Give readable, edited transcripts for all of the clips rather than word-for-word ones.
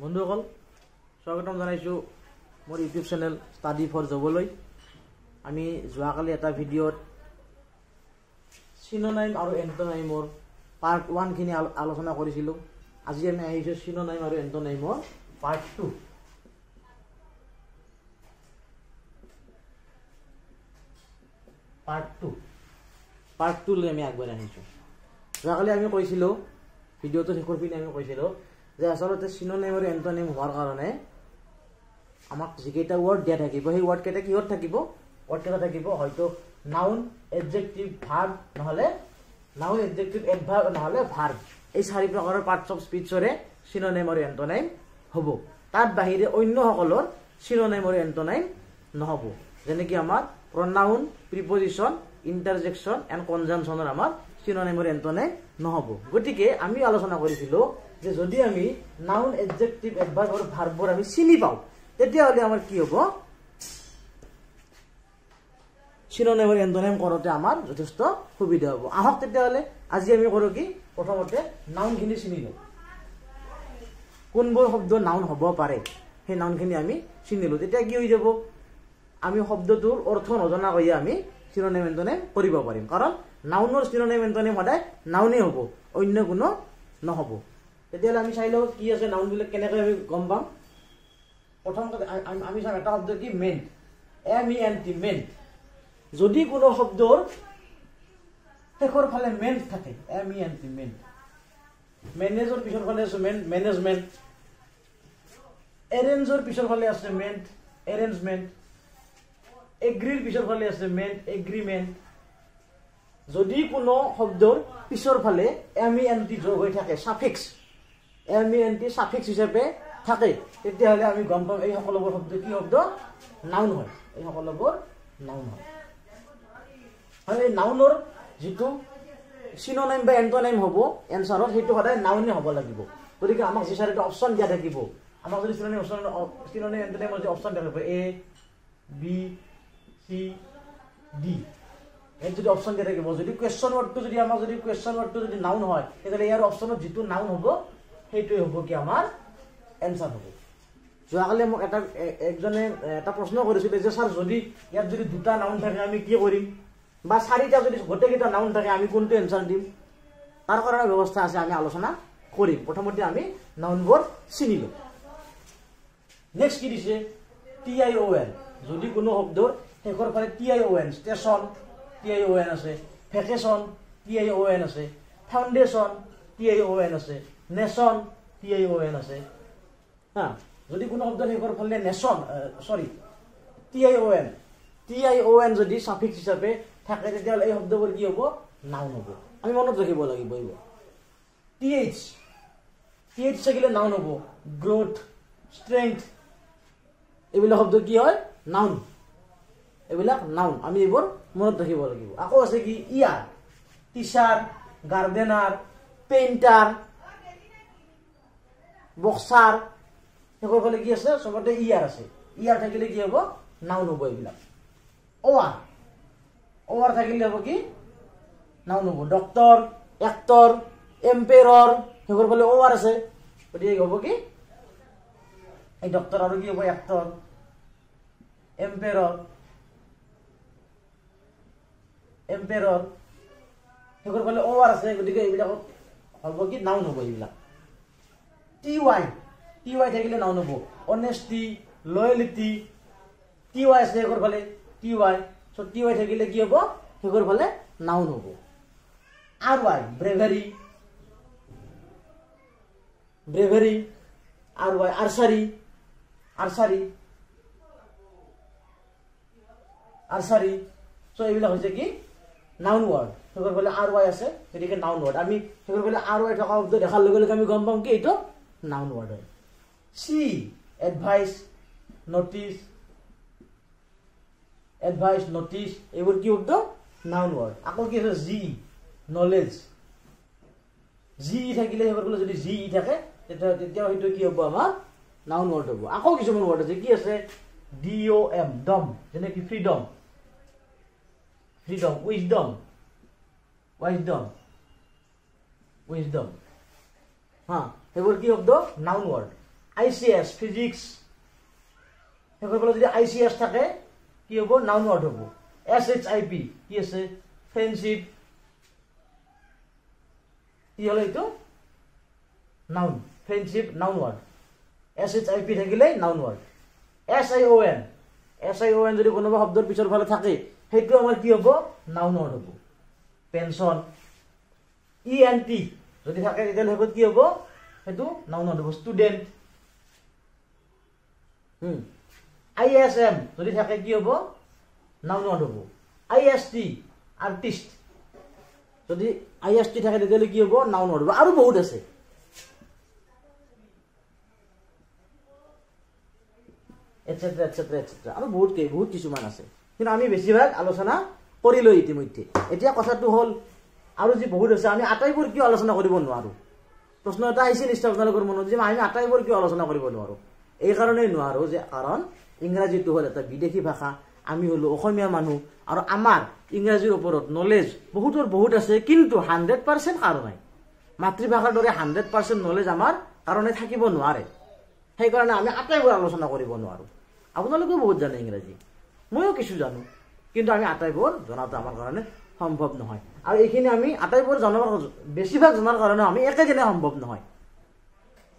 বন্ধুসকল স্বাগতম জানাইছো মোৰ ইউটিউব চেনেল ষ্টাডি ফৰ জবলৈ। আমি যোৱাকালি এটা ভিডিঅ'ত সিনোনাইম আৰু এন্টোনাইমৰ পাৰ্ট 1 খিনি আলোচনা কৰিছিলো। আজি আমি আহিছো সিনোনাইম আৰু এন্টোনাইমৰ পাৰ্ট 2। পাৰ্ট 2 লৈ আমি আগবাঢ়ি আহিছো। যোৱাকালি আমি কৈছিলো ভিডিঅ'টো শেষৰ পিনে আমি কৈছিলো যে আসলতে সিনোনাইম আৰু এন্টোনাইম হোৱাৰ কাৰণে আমাক যিকেইটা ওয়ার্ড দিয়া থাকিব সেই ওয়ার্ড কেইটা কিহত থাকিব? ওয়ার্ড কেইটা থাকিব হয়তো নাউন, এডজেক্টিভ, ভার্ব নহলে নাউন, এডজেক্টিভ, এডভার্ব নহলে ভার্ব। এই চাৰি প্ৰকাৰৰ পাৰ্টস অফ স্পীচৰে সিনোনাইম আৰু এন্টোনাইম হ'ব। তাত বাহিৰে অন্য সকলৰ সিনোনাইম আৰু এন্টোনাইম নহব। যেনে কি আমাৰ প্ৰনাউন, প্ৰিপজিশন, ইন্টাৰজেকশন এন্ড কনজাংশনৰ আমাৰ সিনোনাইম আৰু এন্টোনাইম নহব। গতিকে আমি আলোচনা কৰিছিলো যে যদি আমি নাউন, এডজেক্টিভ, এডভাৰ্ব আৰু ভাৰ্ববোৰ আমি চিনি পাওঁ তেতিয়াহ'লে আমাৰ কি হ'ব? সিনোনাইম আৰু এন্টোনাইম কৰোঁতে আমাৰ যথেষ্ট সুবিধা হ'ব। আহক তেতিয়াহ'লে আজি আমি কৰোঁ কি, প্ৰথমতে নাউনখিনি চিনি লওঁ। কোনবোৰ শব্দ নাউন হ'ব পাৰে সেই নাউনখিনি আমি চিনিলো। তেতিয়া কি হৈ যাব? আমি শব্দটোৰ অৰ্থ নজনাকৈয়ে আমি সিনোনাইম এন্টোনাইম কৰিব পাৰিম। কাৰণ নাউনৰ সিনোনাইম এন্টোনাইম সদায় নাউনেই হ'ব, অন্য কোনো নহ'ব। তেতিয়াহ'লে আমি চাই লওঁ কি আছে নাউনবিলাক কেনেকৈ আমি গম পাম। প্ৰথম আমি চাম এটা শব্দ কি মেণ্ট, MENT, মেণ্ট। যদি কোনো শব্দৰ শেষৰ ফালে মেণ্ট থাকে, MENT, মেণ্ট। মেনেজৰ পিছৰ ফালে আছে মেণ্ট, মেনেজমেণ্ট। এৰেঞ্জৰ পিছৰ ফালে আছে মেণ্ট, এৰেঞ্জমেণ্ট। এগ্ৰিৰ পিছৰ ফালে আছে মেণ্ট, এগ্ৰিমেণ্ট। যদি কোনো শব্দৰ পিছৰ ফালে MENT যোগ হৈ থাকে, সাফিক্স, MENT সাফিক্স হিচাপে থাকে, তেতিয়াহ'লে আমি গম পাম এই সকলোবোৰ শব্দ কি শব্দ? নাউন হয়। এই সকলোবোৰ নাউন হয়। আৰু এই নাউনৰ যিটো সিনোনাইম বা এন্টোনাইম হ'ব এনচাৰত, সেইটো সদায় নাউনে হ'ব লাগিব। গতিকে আমাক যি চাৰিটা অপশ্যন দিয়া থাকিব, আমাক যদি সিনোনাইম এন্টোনাইমৰ যদি অপশ্যন দিয়া থাকিব A, B, C, D, এই যদি অপশ্যন দিয়া থাকিব, যদি কুৱেশ্যন ৱৰ্ডটো যদি আমাক যদি কুৱেশ্যন ৱৰ্ডটো যদি নাউন হয় তেতিয়াহ'লে ইয়াৰ অপশ্যনত যিটো নাউন হ'ব সেইটোৱে হ'ব কি আমাৰ এনচাৰ হ'ব। যোৱাকালি মোক একজনে এটা প্ৰশ্ন কৰিছিলে যে ছাৰ যদি ইয়াত যদি দুটা নাউন থাকে আমি কি কৰিম, বা চাৰিটা যদি গোটেইকেইটা নাউন থাকে আমি কোনটো এনচাৰ দিম? তাৰ কাৰণে ব্যৱস্থা আছে, আমি আলোচনা কৰিম। প্ৰথমতে আমি নাউনবোৰ চিনিলো। নেক্সট কি দিছে? TION। যদি কোনো শব্দৰ শেষৰ ফালে TION, ষ্টেচন, TION আছে, ভেকেশ্যন, TION আছে, ফাউণ্ডেশ্যন, TION আছে, নেশ্যন, TION আছে। যদি কোনো শব্দৰ শেষৰ ফালে নেশ্যন, TION যদি সাফিক্স হিচাপে থাকে তেতিয়াহ'লে এই শব্দবোৰ কি হ'ব? নাউন হ'ব। আমি মনত ৰাখিব লাগিব এইবোৰ। TH থাকিলে নাউন হ'ব। গ্ৰোথ, ষ্ট্ৰেংথ, এইবিলাক শব্দ কি হয়? নাউন। এইবিলাক নাউন, আমি এইবোৰ মনত ৰাখিব লাগিব। আকৌ আছে কি? ইয়াৰ, টিচাৰ, গাৰ্ডেনাৰ, পেইণ্টাৰ, বক্সাৰ, শেষৰ ফালে কি আছে? চবতে ইয়াৰ আছে। ইয়াৰ থাকিলে কি হ'ব? নাউন হ'ব এইবিলাক। OR থাকিলে হ'ব কি? নাউন হ'ব। ডক্টৰ, এক্টৰ, এম্পেৰৰ, শেষৰ ফালে OR আছে, গতিকে হ'ব কি? এই ডক্টৰ আৰু কি হ'ব? এক্টৰ, এম্পেৰৰ, শেষৰ ফালে OR আছে, গতিকে এইবিলাকক হ'ব কি? নাউন হ'ব এইবিলাক। TY থাকিলে নাউন হ'ব। অনেষ্টি, লয়েলিটি, TY আছে শেষৰ ফালে, TY থাকিলে কি হ'ব? শেষৰ ফালে নাউন হ'ব। RY, ব্ৰেভেৰী, RY, আৰ্চাৰী, এইবিলাক হৈছে কি? Noun word. শেষৰ ফালে RY আছে, গতিকে নাউন ৱৰ্ড। আমি শেষৰ ফালে RY থকা শব্দ দেখাৰ লগে লগে আমি গম পাম কি এইটো নাউন ৱৰ্ড হয়। C, এডভাইচ, নটিচ, এইবোৰ কি শব্দ? Noun word. আকৌ কি আছে? GE, knowledge. GE থাকিলে শেষৰ ফালে যদি GE থাকে তেতিয়াও সেইটো কি হ'ব? আমাৰ নাউন ৱৰ্ড হ'ব। আকৌ কিছুমান ৱৰ্ড আছে, কি আছে? DOM, ডম, যেনে কি ফ্ৰীডম, উইজডম, সেইবোৰ কি শব্দ? Noun word. ICS ফিজিক্স হেকৰফালে যদি ICS থাকে কি হ'ব নাউন ওয়ার্ড হ'ব SHIP কি আছে ফ্রেন্ডশিপ কি হলো এটো noun friendship noun word SHIP থাকিলে নাউন ওয়ার্ড SION যদি কোনোবা শব্দৰ পিছৰ ফালে থাকে হেতু আমাৰ কি হ'ব নাউন ওয়ার্ড হ'ব পেনশন ENT যদি থাকে তেতিয়ালে হেকত কি হ'ব হেতু নাউন ওয়ার্ড হ'ব স্টুডেন্ট ISM যদি থাকে কি হ'ব নাউন ওয়ার্ড হ'ব IST আর্টিস্ট যদি IST থাকে তেতিয়ালে কি হ'ব নাউন ওয়ার্ড হ'ব আৰু বহুত আছে এটসেট্ৰা এটসেট্ৰা এটসেট্ৰা আৰু বহুত কিছুমান আছে কিন্তু আমি বেছিভাগ আলোচনা কৰিলো ইতিমধ্যে এতিয়া কথাটো হল আৰু যে বহুত আছে আমি আটাইবোৰ কি আলোচনা কৰিব নোৱাৰো প্ৰশ্ন এটা আহিছে নিশ্চয় আপোনালোকৰ মনত যে আমি আটাইবোৰ কি আলোচনা কৰিব নোৱাৰো এই কাৰণে নোৱাৰো যে কাৰণ ইংৰাজীটো হল এটা বিদেশী ভাষা আমি হলো অসমীয়া মানুহ আৰু আমাৰ ইংৰাজীৰ ওপৰত নলেজ বহুত আছে কিন্তু 100% কাৰো নাই মাতৃভাষাৰ দৰে 100% নলেজ আমাৰ কাৰণে থাকিব নোৱাৰে সেই কাৰণে আমি আটাইবোৰ আলোচনা কৰিব নোৱাৰো আপোনালোকে বহুত জানে ইংৰাজী ময়ো কিছু জানো কিন্তু আমি আটাইবোৰ জনাটো আমাৰ কাৰণে সম্ভৱ নহয় আৰু এইখিনি আমি আটাইবোৰ জনাৰ বেছিভাগ জনাৰ কাৰণে আমি একেদিনে সম্ভৱ নহয়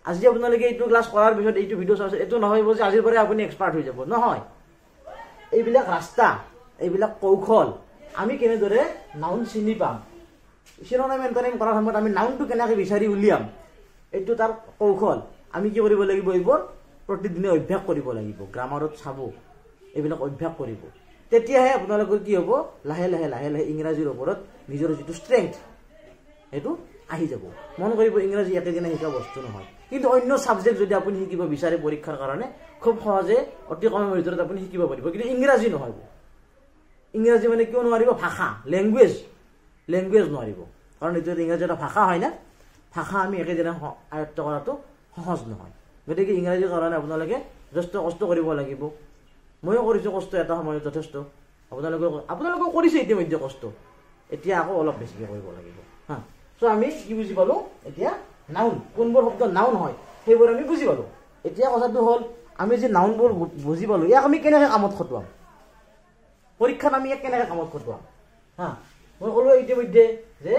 আজি আপোনালোকে এইটো ক্লাছ কৰাৰ পিছত এইটো ভিডিও চাইছে এটো নহয় যে আজিৰ পৰা আপুনি এক্সপাৰ্ট হৈ যাব নহয় এইবিলাক ৰাস্তা এইবিলাক কৌশল আমি কেনেদৰে নাউন চিনি পাম শিৰোনাম এন্টাৰিং কৰাৰ সময়ত আমি নাউনটো কেনেকৈ বিচাৰি উলিয়াম এইটো তাৰ কৌশল আমি কি কৰিব লাগিব এইবোৰ প্ৰতিদিনে অভ্যাস কৰিব লাগিব গ্ৰামাৰত চাব এইবিলাক অভ্যাস কৰিব তেতিয়াহে আপোনালোকৰ কি হ'ব লাহে লাহে ইংৰাজীৰ ওপৰত নিজৰ যিটো ষ্ট্ৰেংথ এটো আহি যাব মন কৰিব ইংৰাজী একেদিনে শিকা বস্তু নহয় কিন্তু অন্য সাবজেক্ট যদি আপুনি শিকিব বিচাৰে পৰীক্ষাৰ কাৰণে খুব সহজে অতি কম সময়ৰ ভিতৰত আপুনি শিকিব পাৰিব কিন্তু ইংৰাজী নহয় ইংৰাজী মানে কিয় নোৱাৰিব ভাষা ল্যাঙ্গুৱেজ নোৱাৰিব কাৰণ এইটো ইংৰাজী এটা ভাষা হয় না ভাষা আমি একেদিনে আয়ত্ত কৰাটো সহজ নহয় গতিকে ইংৰাজীৰ কাৰণে আপোনালোকে যথেষ্ট কষ্ট কৰিব লাগিব ময়ো কৰিছো কষ্ট এটা সময়ত যথেষ্ট আপোনালোকে কৰিছে ইতিমধ্যে কষ্ট এতিয়া আকৌ অলপ বেছিকৈ কৰিব লাগিব হা সো আমি কি বুজি পালো এতিয়া নাউন কোনবোৰ শব্দ নাউন হয় সেইবোৰ আমি বুজি পালো এতিয়া কথাটো হল আমি যে নাউনবোৰ বুজি পালো ইয়াক আমি কেনেকৈ কামত খটুৱাম পৰীক্ষাত আমি ইয়াক কেনেকৈ কামত খটুৱাম হা মই ক'লো ইতিমধ্যে যে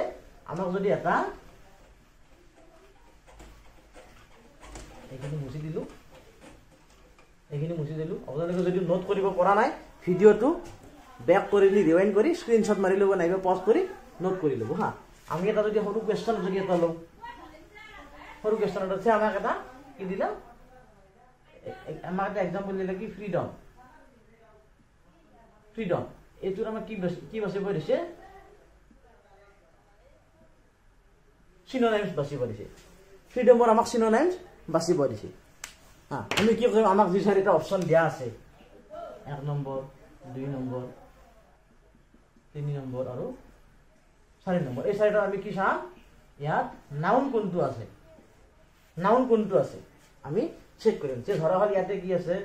আমাক যদি এটা এইখিনি মুছি দিলো আপোনালোকে যদি নোট কৰিব পৰা নাই ভিডিওটো ব্যাক কৰি ৰিৱাইন্ড কৰি স্ক্ৰিনশ্বট মাৰি ল'ব নাইবা পজ কৰি নোট কৰি ল'ব হা আমি এটা যদি সৰু কোৱেশ্চন যদি এটা লওঁ সৰু কোৱেশ্চন এটা আছে আমাক এটা কি দিলা আমাক এটা এক্সাম্পল দিলে কি ফ্ৰীডম এইটোৰ আমাক কি বাছিব দিছে সিনোনিমছ বাছিব দিছে ফ্ৰীডমৰ আমাক সিনোনিমছ বাছিব দিছে হা আমি কি কৰিম আমাক যি চাৰিটা অপচন দিয়া আছে 1 নম্বৰ 2 নম্বৰ 3 নম্বৰ আৰু 4 নম্বৰ এই চাৰিটা আমি কি চাম ইয়াত নাউন কোনটো আছে আমি চেক কৰিম যে ধৰা হল ইয়াতে কি আছে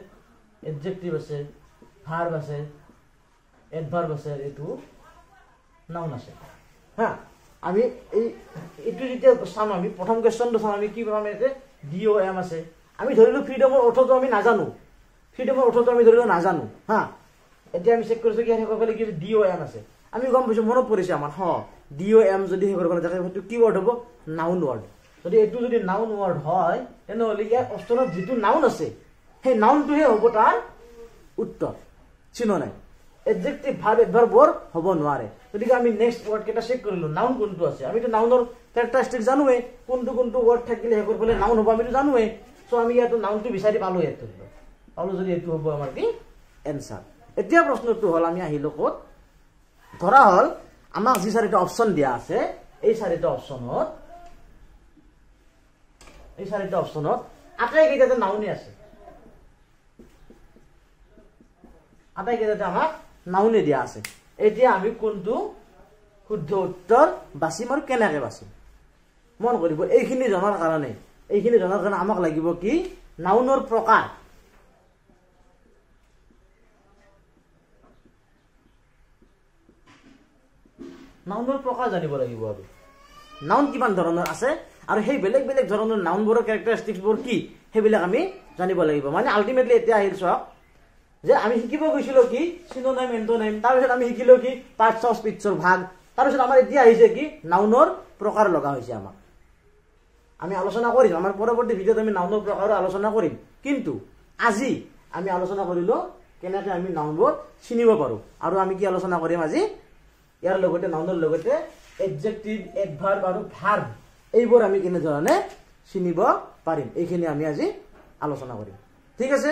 এডজেক্টিভ আছে ভার্ব আছে এডভার্ব আছে এটো নাউন আছে হা আমি এইটো যেতিয়া চাম আমি প্ৰথম কোৱেশ্চনটো চাম আমি কি পাম এতে DOM আছে আমি ধৰিলো ফ্ৰীডমৰ অৰ্থটো আমি নাজানো হা এতিয়া আমি চেক কৰিছো কি হেকৰ ফালে কি DOM আছে আমি গম পাইছো মনত পৰিছে আমাৰ হ DOM যদি হেকৰ ফালে থাকে সেইটো কি ওয়াৰ্ড হ'ব নাউন ওয়াৰ্ড যদি এটো যদি নাউন ওয়াৰ্ড হয় তেনেহলে ইয়াৰ অপচনত যেটো নাউন আছে সেই নাউনটোহে হ'ব তাৰ উত্তৰ চিনো নাই এডজেক্টিভ ভাৰ্ব এডভাৰ্বৰ হ'ব নোৱাৰে গতিকে আমি নেক্সট ওয়াৰ্ড কেটা চেক কৰিলো নাউন কোনটো আছে আমিতো নাউনৰ ক্যাৰেক্টাৰিষ্টিক জানোৱে কোনটো ওয়াৰ্ড থাকিলে হেকৰ ফালে নাউন হ'ব আমিতো জানোৱে সো আমি ইয়াতো নাউনটো বিচাৰি পালো এটো পালো যদি এটো হ'ব আমাৰ কি এনসাৰ এতিয়া প্ৰশ্নটো হল আমি আহিলো কত ধৰা হল আমাক যি চাৰিটা অপচন দিয়া আছে এই চাৰিটা অপচনত আটাইকেইটাতে নাউনে আছে আটাইকেইটাতে আমাক নাউনে দিয়া আছে এতিয়া আমি কোনটো শুদ্ধ উত্তৰ বাছিম আৰু কেনেকৈ বাছিম মন কৰিব এইখিনি জনাৰ কাৰণে আমাক লাগিব কি নাউনৰ প্ৰকাৰ জানিব লাগিব আৰু নাউন কিমান ধৰণৰ আছে আৰু সেই বেলেগ ধৰণৰ নাউনবোৰৰ ক্যাৰেক্টাৰিষ্টিক্সবোৰ কি সেইবিলাক আমি জানিব লাগিব মানে আল্টিমেটলি এতিয়া আহিল চাওক যে আমি শিকিব গৈছিলো কি সিনোনিম এন্টোনিম তাৰপিছত আমি শিকিলো কি পাৰ্টস অফ স্পীচৰ ভাগ তাৰপিছত আমাৰ এতিয়া আহিছে কি নাউনৰ প্ৰকাৰ লগা হৈছে আমাক আমি আলোচনা কৰিম আমাৰ পৰৱৰ্তী ভিডিঅ'ত আমি নাউনৰ প্ৰকাৰ আলোচনা কৰিম কিন্তু আজি আমি আলোচনা কৰিলো কেনেকৈ আমি নাউনবোৰ চিনিব পাৰো আৰু আমি কি আলোচনা কৰিম আজি ইয়াৰ লগতে নাউনৰ লগতে এডজেক্টিভ এডভাৰ্ব আৰু ভাৰ্ব এইবোৰ আমি কেনে ধৰণে চিনিব পাৰিম এইখিনি আমি আজি আলোচনা কৰিম ঠিক আছে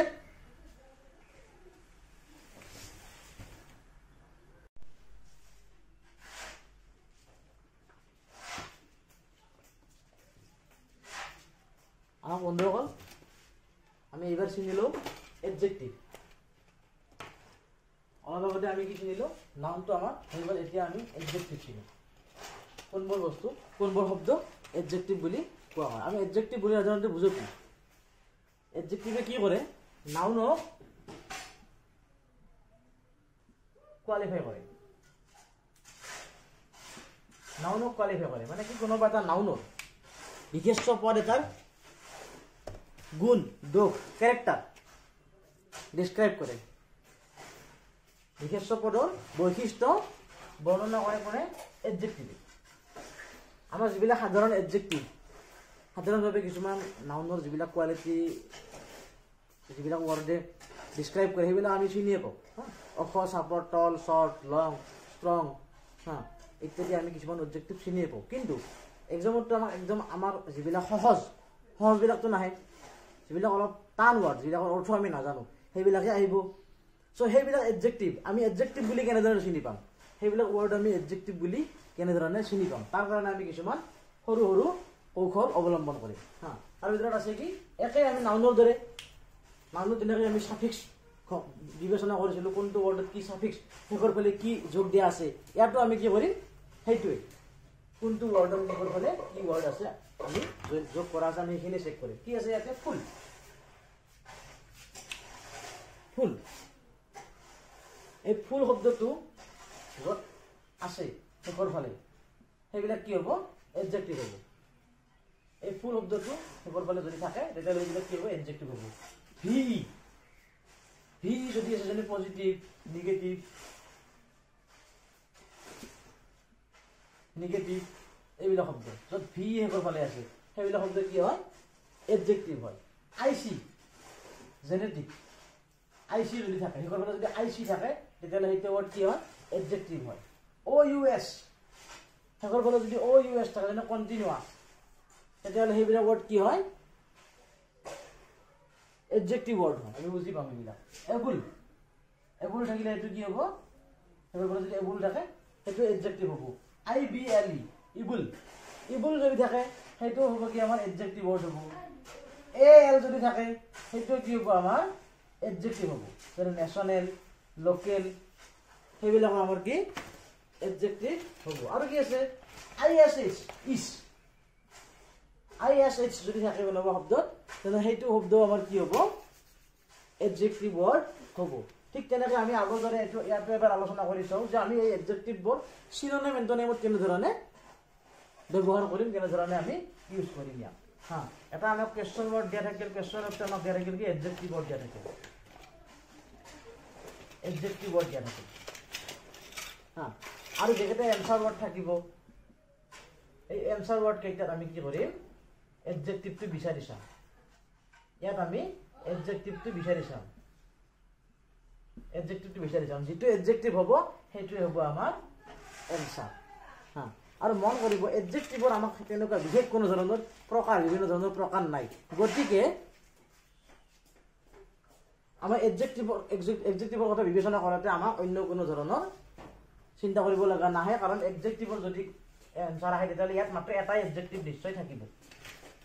আমাৰ বন্ধুসকল আমি এইবাৰ চিনিলো এডজেক্টিভ অলপ আগতে আমি কি চিনিলো নাউনটো আমাৰ এইবাৰ এতিয়া আমি এডজেক্টিভ চিনিম কোনবোৰ বস্তু কোনবোৰ শব্দ এডজেক্টিভ বুলি কোৱা হয় আমি এডজেক্টিভ বুলি সাধাৰণতে বুজো কি এডজেক্টিভে কি কৰে নাউনক কোৱালিফাই কৰে মানে কি কোনোবা এটা নাউনৰ বিশেষ্য পদ এটাৰ গুণ দোষ ক্যাৰেক্টাৰ ডিসক্ৰাইব কৰে বিশেষ্য পদৰ বৈশিষ্ট্য বৰ্ণনা কৰে কোনে এডজেক্টিভ আমাৰ যিবিলাক সাধাৰণ এডজেক্টিভ সাধাৰণভাৱে কিছুমান নাউনৰ যিবিলাক কোৱালিটি যিবিলাক ৱৰ্ডে ডিসক্ৰাইব কৰে সেইবিলাক আমি চিনিয়ে পাওঁ অখ চাপৰ তল শৰ্ট লং ষ্ট্ৰং ইত্যাদি আমি কিছুমান এডজেক্টিভ চিনিয়ে পাওঁ কিন্তু এক্সামতো আমাক একদম আমাৰ যিবিলাক সহজবিলাকতো নাহে যিবিলাক অলপ টান ৱৰ্ড যিবিলাকৰ অৰ্থ আমি নাজানো সেইবিলাকে আহিব সো সেইবিলাক এডজেক্টিভ আমি এডজেক্টিভ বুলি কেনেদৰে চিনি পাম সেইবিলাক ৱৰ্ড আমি এডজেক্টিভ বুলি কেনেদৰে চিনি পাম তাৰ কাৰণে আমি কিছুমান সৰু সৰু কৌশল অৱলম্বন কৰিম তাৰ ভিতৰত আছে কি একে আমি নাউনৰ দৰে নাউনত তেনেকৈ আমি সাফিক্স বিবেচনা কৰিছিলোঁ কোনটো ৱৰ্ডত কি সাফিক্স শেষৰ ফালে কি যোগ দিয়া আছে ইয়াতো আমি কি কৰিম সেইটোৱে কোনটো ৱৰ্ডৰ শেষৰ ফালে কি ৱৰ্ড আছে আমি যোগ কৰা আছে আমি সেইখিনি চেক কৰিম কি আছে ইয়াতে ফুল ফুল এই ফুল শব্দটো য'ত আছে শেষৰ ফালে সেইবিলাক কি হ'ব এডজেক্টিভ হ'ব এই ফুল শব্দটো শেষৰ ফালে যদি থাকে তেতিয়াহ'লে এইবিলাক কি হ'ব এডজেক্টিভ হ'ব ভি যদি আছে যেনে পজিটিভ নিগেটিভ এইবিলাক শব্দ য'ত ভি শেষৰ ফালে আছে সেইবিলাক শব্দ কি হয় এডজেক্টিভ হয় আইচি জেনেটিক আইচি যদি থাকে শেষৰ ফালে যদি আইচি থাকে তেতিয়াহ'লে সেইটো ৱৰ্ড কি হয় এডজেক্টিভ হয় অ ইউ এছ শেষৰ ফালে যদি অ ইউ এছ থাকে যেনে কণ্টিনিউৱাছ তেতিয়াহ'লে সেইবিলাক ৱৰ্ড কি হয় এডজেক্টিভ ৱৰ্ড হয় আমি বুজি পাম এইবিলাক এবুল থাকিলে এইটো কি হ'ব শেষৰ ফালে যদি এবুল থাকে সেইটো এডজেক্টিভ হ'ব IBLE ইবুল যদি থাকে সেইটো হ'ব কি আমাৰ এডজেক্টিভ ৱৰ্ড হ'ব AL যদি থাকে সেইটো কি হ'ব আমাৰ এডজেক্টিভ হ'ব যেনে নেশ্যনেল লোকেল সেইবিলাক আমাৰ কি এডজেক্টিভ হ'ব আৰু কি আছে ISH যদি থাকে কোনোবা শব্দত তেনে সেইটো শব্দ আমাৰ কি হ'ব এডজেক্টিভ ৱৰ্ড হ'ব ঠিক তেনেকৈ আমি আগৰ দৰে ইয়াতো এবাৰ আলোচনা কৰি চাওঁ যে আমি এই এডজেক্টিভবোৰ সিনোনিম এন্টোনিমত কেনেধৰণে ব্যৱহাৰ কৰিম কেনেধৰণে আমি ইউজ কৰিম ইয়াক এটা আমাক কুৱেশ্যন ৱৰ্ড দিয়া থাকিল কুৱেশ্যনত আমাক দিয়া থাকিল কি এডজেক্টিভ ৱৰ্ড দিয়া থাকিল আৰু যেকেইটা এনচাৰ ৱৰ্ড থাকিব এই এনচাৰ ৱৰ্ড কেইটাত আমি কি কৰিম এডজেক্টিভটো বিচাৰি চাম ইয়াত আমি এডজেক্টিভটো বিচাৰি চাম যিটো এডজেক্টিভ হ'ব সেইটোৱে হ'ব আমাৰ এনচাৰ আৰু মন কৰিব এডজেক্টিভৰ আমাক তেনেকুৱা বিশেষ কোনো ধৰণৰ বিভিন্ন ধৰণৰ প্ৰকাৰ নাই গতিকে আমাৰ এডজেক্টিভৰ কথা বিবেচনা কৰোঁতে আমাক অন্য কোনো ধৰণৰ চিন্তা কৰিব লগা নাহে কাৰণ এডজেক্টিভৰ যদি এনচাৰ আহে তেতিয়াহ'লে ইয়াত মাত্ৰ এটাই এডজেক্টিভ নিশ্চয় থাকিব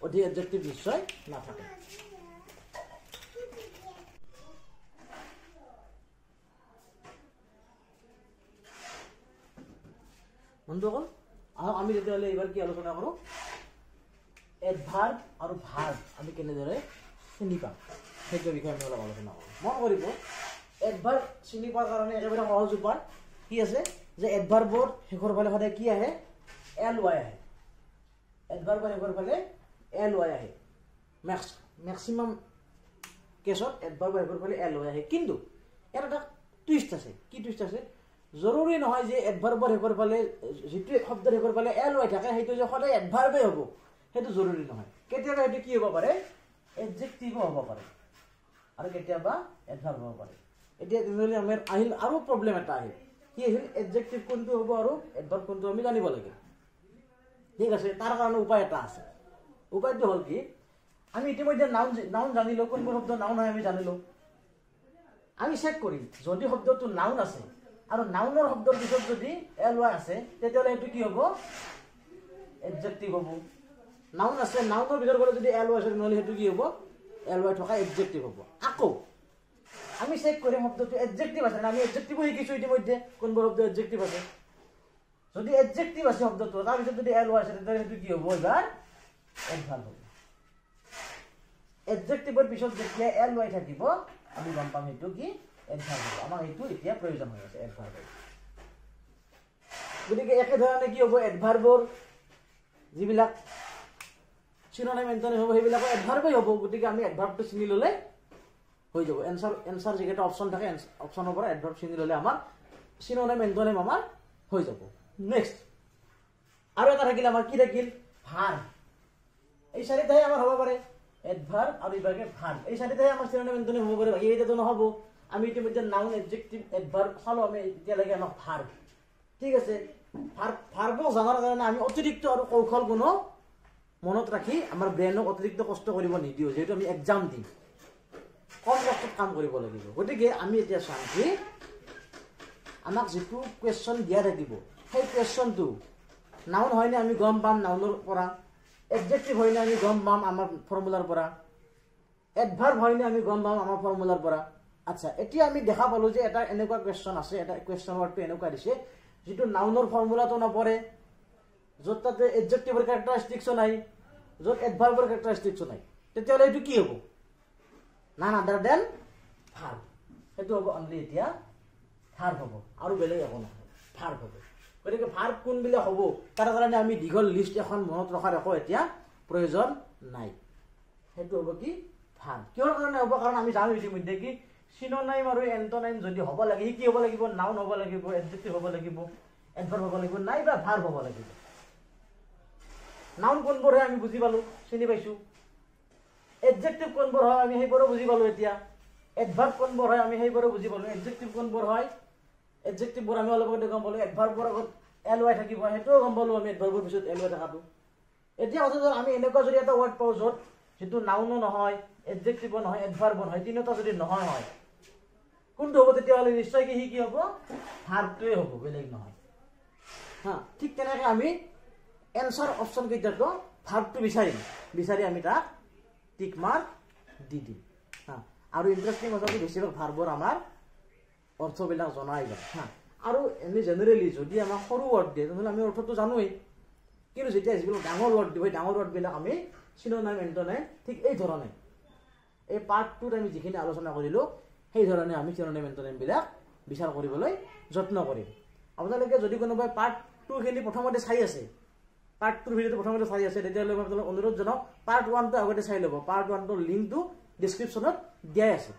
অধিক এডজেক্টিভ নিশ্চয় নাথাকে বন্ধুসকল আমি তেতিয়াহ'লে এইবাৰ কি আলোচনা কৰোঁ এডভাৰ্ব আৰু ভাৰ্ব আমি কেনেদৰে চিনি পাম সেইটো বিষয়ে আমি অলপ আলোচনা কৰোঁ মন কৰিব এডভাৰ্ব চিনি পোৱাৰ কাৰণে একেবাৰে সহজ উপায় কি আছে যে এডভাৰ্বৰ শেষৰ ফালে সদায় কি আহে LY আহে এডভাৰ্বৰ শেষৰ ফালে LY আহে মেক্সিমাম কেছত এডভাৰ্ব হেইবৰ ফালে এল হৈ আহে কিন্তু এটা টুইষ্ট আছে কি টুইষ্ট আছে জৰুৰী নহয় যে এডভাৰ্বৰ হেইবৰ ফালে যেটো শব্দৰ হেইবৰ ফালে এল হৈ থাকে হেইটো যে সদায় এডভাৰ্বে হ'ব হেতু জৰুৰী নহয় কেতিয়াবা হেতু কি হ'ব পাৰে এডজেক্টিভ হ'ব পাৰে আৰু কেতিয়াবা এডভাৰ্ব হ'ব পাৰে এতিয়া তেনেহলে আমাৰ আহিল আৰু প্ৰবলেম এটা আহিল কি আহিল এডজেক্টিভ কোনটো হ'ব আৰু এডভাৰ্ব কোনটো আমি জানিব লাগে ঠিক আছে তাৰ কাৰণে উপায় এটা আছে উপায়টো হ'ল কি আমি ইতিমধ্যে নাউন জানিলো কোনবোৰ শব্দ নাউন হয় আমি জানিলো আমি চেক কৰিম যদি শব্দটো নাউন আছে আৰু নাউনৰ শব্দৰ পিছত যদি এল ওয়াই আছে তেতিয়াহলে এটো কি হ'ব এডজেক্টিভ হ'ব নাউন আছে নাউনৰ ভিতৰত গলে যদি এল ওয়াই আছে নহলে হেতু কি হ'ব এল ওয়াই থকা এডজেক্টিভ হ'ব আকৌ আমি চেক কৰিম শব্দটো এডজেক্টিভ আছে না আমি এডজেক্টিভ শিকিছো ইতিমধ্যে কোনবোৰ শব্দ এডজেক্টিভ আছে যদি এডজেক্টিভ আছে শব্দটো তাৰ পিছত যদি এল ওয়াই আছে তেতিয়াহলে হেতু কি হ'ব এবাৰ এডভাৰ্ব হ'ব এডজেক্টিভৰ পিছত যেতিয়া এল ওয়াই থাকিব আমি গম পাম হেতু কি এডভাৰ্ব হ'ব আমাৰ হেতু এতিয়া প্ৰয়োজন হৈ আছে এডভাৰ্ব গতিকে একে ধৰণে কি হ'ব এডভাৰ্বৰ যিবিলাক সিনোনিম এন্টোনিম হ'ব সেইবিলাক এডভাৰ্বই হ'ব গতিকে আমি এডভাৰ্বটো চিনি ললে হৈ যাব এনসাৰ যেটা অপশন থাকে অপশনৰ পৰা এডভাৰ্ব চিনি ললে আমাৰ সিনোনিম এন্টোনিম আমাৰ হৈ যাব নেক্সট আৰু এটা থাকিল আমাৰ কি থাকিল ভাৰ্ব এই চাৰিটাই আমাৰ হ'ব পাৰে এডভাৰ্ব আৰু ইভাগে ভাৰ্ব এই চাৰিটাই আমাৰ সিনোনিম এন্টোনিম হ'ব পাৰে বাকি এইটো নহব আমি ইতিমধ্যে নাউন এডজেক্টিভ এডভাৰ্ব চালো আমি এতিয়া লাগে আমাক ভাৰ্ব ঠিক আছে ভাৰ্ব জানাৰ কাৰণে আমি অতিৰিক্ত আৰু কৌশল কোনো মনত ৰাখি আমাৰ ব্ৰেইনক অতিৰিক্ত কষ্ট কৰিব নিদিও যেহেতু আমি এক্সাম দিম কম কষ্টত কাম কৰিব লাগিব গতিকে আমি এতিয়া চাম কি আমাক যেটো কোৱেশ্চন দিয়া থাকিব সেই কোৱেশ্চনটো নাউন হয়নে আমি গম পাম নাউনৰ পৰা এডজেক্টিভ হয়নে আমি গম পাম আমাৰ ফৰ্মুলাৰ পৰা এডভাৰ্ব হয়নে আমি গম পাম আমাৰ ফৰ্মুলাৰ পৰা আচ্ছা এতিয়া আমি দেখা পালো যে এটা এনেকুৱা কোৱেশ্চন আছে এটা কোৱেশ্চন ওয়াৰ্ডটো এনেকুৱা দিছে যেটো নাউনৰ ফৰ্মুলাটো নপৰে যত তাতে এডজেক্টিভৰ ক্যাৰেক্টাৰিস্টিক্স নাই যত এডভাৰ্বৰ ক্যাৰেক্টাৰিস্টিক্স নাই তেতিয়াহলে এটো কি হ'ব none other than verb এটো হ'ব অনলি এতিয়া verb হ'ব আৰু বেলেগ একো নহয় verb হ'ব গতিকে verb কোন বিলে হ'ব তাৰ কাৰণে আমি দীঘল লিষ্ট এখন মনত ৰখাৰ একো এতিয়া প্ৰয়োজন নাই হেতু হ'ব কি verb কিহৰ কাৰণে হ'ব কাৰণ আমি জানো ইতিমধ্যে কি সিনোনিম আৰু এন্টোনিম যদি হ'ব লাগে কি হ'ব লাগিব নাউন হ'ব লাগিব এডজেক্টিভ হ'ব লাগিব এডভাৰ্ব হ'ব লাগিব নাই বা verb হ'ব লাগিব নাউন কোনবোৰ হয় আমি বুজি পালো চিনি পাইছো এডজেক্টিভ কোনবোৰ হয় আমি হেইবোৰ বুজি পালো এতিয়া এডভাৰ্ব কোনবোৰ হয় আমি হেইবোৰ বুজি পালো এডজেক্টিভ কোনবোৰ হয় এডজেক্টিভবোৰ আমি অলপ আগতে গম পালো এডভাৰ্বৰ আগত এল ওয়াই থাকিব হেতু গম পালো আমি এডভাৰ্বৰ পিছত এল ওয়াই থাকাটো এতিয়া অথবা আমি এনেকুৱা যদি এটা ওয়াৰ্ড পাও যত যেটো নাউনো নহয় এডজেক্টিভো নহয় এডভাৰ্বো নহয় তিনিটা যদি নহয় হয় কোনটো হ'ব তেতিয়াহলে নিশ্চয় কি হ'ব ভাৰ্বটোৱে হ'ব বেলেগ নহয় হা ঠিক তেনেকৈ আমি এনসাৰ অপশন কেইটাটো ভাৰ্বটো বিচাৰি আমি তাক টিক মাৰ্ক দি দিম হা আৰু ইন্টাৰেস্টিং কথাটো বেছিভাগ ভাৰ্বৰ আমাৰ অৰ্থবিলাক জনাই যায় হা আৰু এনে জেনাৰেলি যদি আমাক সৰু ওয়াৰ্ড দিয়ে তেতিয়াহলে আমি অৰ্থটো জানোই কিন্তু যেতিয়া যিবিলাক ডাঙৰ ওয়াৰ্ড দিব ডাঙৰ ওয়াৰ্ড বিলাক আমি সিনোনিম এন্টোনিম ঠিক এই ধৰণে এই পাৰ্ট 2 আমি যিখিনি আলোচনা কৰিলো সেই ধৰণে আমি সিনোনিম এন্টোনিম বিলাক বিচাৰ কৰিবলৈ যত্ন কৰিম আপোনালোকে যদি কোনোবাই পাৰ্ট 2 খিনি প্ৰথমতে চাই আছে পাৰ্ট 2 ভিডিওটো প্ৰথমতে চাই আছে তেতিয়ালৈ মই আপোনালোকক অনুৰোধ জনাও পাৰ্ট 1 টো আগতে চাই ল'ব পাৰ্ট 1 টোৰ লিংকটো ডেসক্ৰিপচনত দিয়া আছে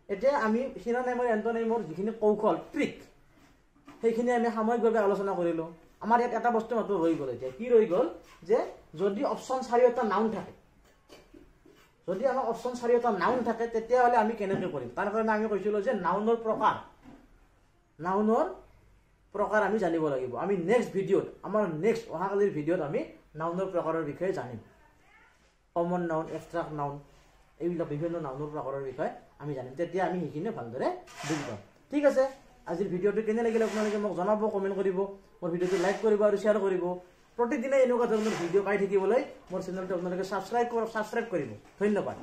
এতিয়া আমি সিনোনিম আৰু এন্টোনিমৰ যিখিনি কৌশল ট্ৰিক সেইখিনি আমি সাময়িকভাৱে আলোচনা কৰিলো আমাৰ ইয়াত এটা বস্তু মাত্ৰ ৰৈ গ'ল এতিয়া কি ৰৈ গ'ল যে যদি অপচন 4টা নাউন থাকে যদি আমাৰ অপচন 4টা নাউন থাকে তেতিয়াহলে আমি কেনেকৈ কৰিম তাৰ কাৰণে আমি কৈছিলো যে নাউনৰ প্ৰকাৰ আমি জানিব লাগিব আমি নেক্সট ভিডিওত আমাৰ নেক্সট অহাকালিৰ ভিডিওত আমি নাউনৰ প্ৰকাৰৰ বিষয়ে জানিম কমন নাউন এবষ্ট্ৰাক্ট নাউন এইবিলাক বিভিন্ন নাউনৰ প্ৰকাৰৰ বিষয়ে আমি জানিম তেতিয়া আমি সেইখিনি ভালদৰে বুজি পাম ঠিক আছে আজিৰ ভিডিওটো কেনে লাগিল আপোনালোকে মোক জনাব কমেন্ট কৰিব মোৰ ভিডিওটো লাইক কৰিব আৰু শেয়াৰ কৰিব প্ৰতিদিনে এনেকুৱা ধৰণৰ ভিডিও পাই থাকিবলৈ মোৰ চেনেলটো আপোনালোকে সাবস্ক্ৰাইব কৰিব ধন্যবাদ